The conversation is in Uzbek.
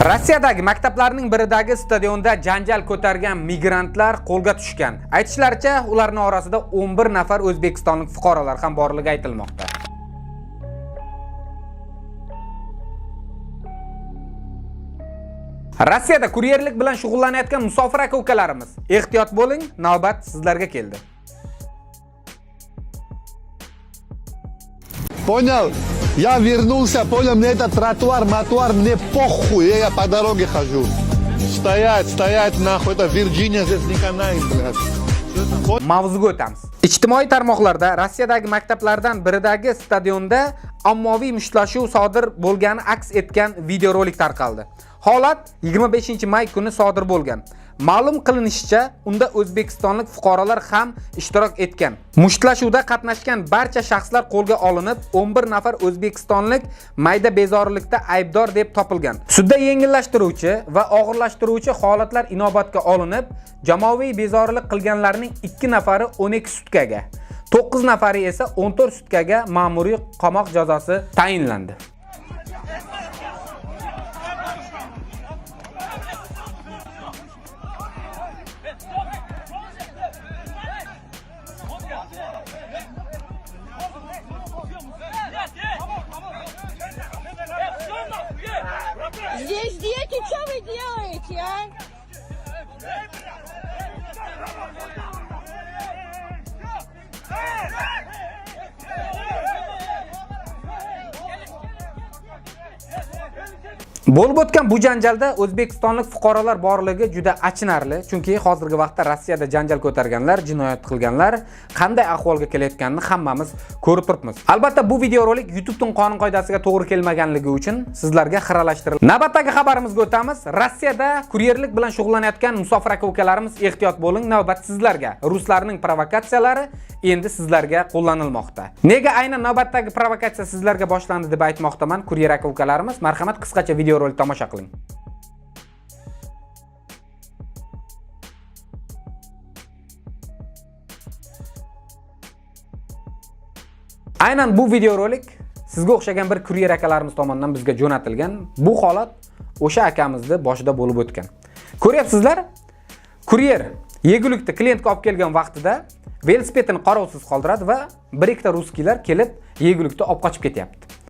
Rossiyadagi maktablarning biridagi stadionda janjal ko'targan migrantlar qo'lga tushgan. Aytishlaricha, ularning orasida 11 nafar o'zbekistonlik fuqarolar ham borligi aytilmoqda. Rossiyada kuryerlik bilan shug'ullanayotgan musofir aka-ukalarimiz, ehtiyot bo'ling, navbat sizlarga keldi. Понял? Я вернулся, понял, мне этот тротуар, мне похуй, я по дороге хожу. Стоять, нахуй, это Virginia здесь не канает, блядь. Mavzuga o'tamiz. Ijtimoiy tarmoqlarda Rossiyadagi maktablardan biridagi stadionda ommaviy mushtlashuv sodir bo'lgani aks etgan videorolik tarqaldi. Holat 25-may kuni sodir bo'lgan. Ma'lum qilinishicha, unda o'zbekistonlik fuqarolar ham ishtirok etgan. Mushtlashuvda qatnashgan barcha shaxslar qo'lga olinib, 11 nafar o'zbekistonlik mayda bezorilikda aybdor deb topilgan. Sudda yengillashtiruvchi va og'irlashtiruvchi holatlar inobatga olinib, jamoaviy bezorilik qilganlarning 2 nafari 12 sutkaga, 9 nafari esa 14 sutkaga ma'muriy qamoq jazosi tayinlandi. Здесь дети, что вы делаете, а? Bo'lib o'tgan bu janjalda o'zbekistonlik fuqarolar borligi juda achinarli, chunki hozirgi vaqtda Rossiyada janjal ko'targanlar, jinoyat qilganlar qanday ahvolga kelayotganini hammamiz ko'rib turibmiz. Albatta bu videorolik YouTubening qonun qoidasiga to'g'ri kelmaganligi uchun sizlarga xiralashtirildi. Navbatdagi xabarimizga o'tamiz. Rossiyada kuryerlik bilan shug'ullanayotgan musofir aka-ukalarimiz ehtiyot bo'ling, navbat sizlarga. Ruslarning provokatsiyalari endi sizlarga qo'llanilmoqda. Nega aynan navbatdagi provokatsiya sizlarga boshlandi deb aytmoqdaman, kuryer aka-ukalarimiz? Marhamat, qisqacha videorolik tomosha qiling. Aynan bu videorolik sizga o'xshagan bir kuryer akalarimiz tomonidan bizga jo'natilgan. Bu holat o'sha akamizni boshida bo'lib o'tgan. Ko'ryapsizlar? Kuryer yegulikni klientga olib kelgan vaqtida velosipedini qarovsiz qoldiradi va bir ikkita ruskiylar kelib yegulikni olib qochib ketyapti.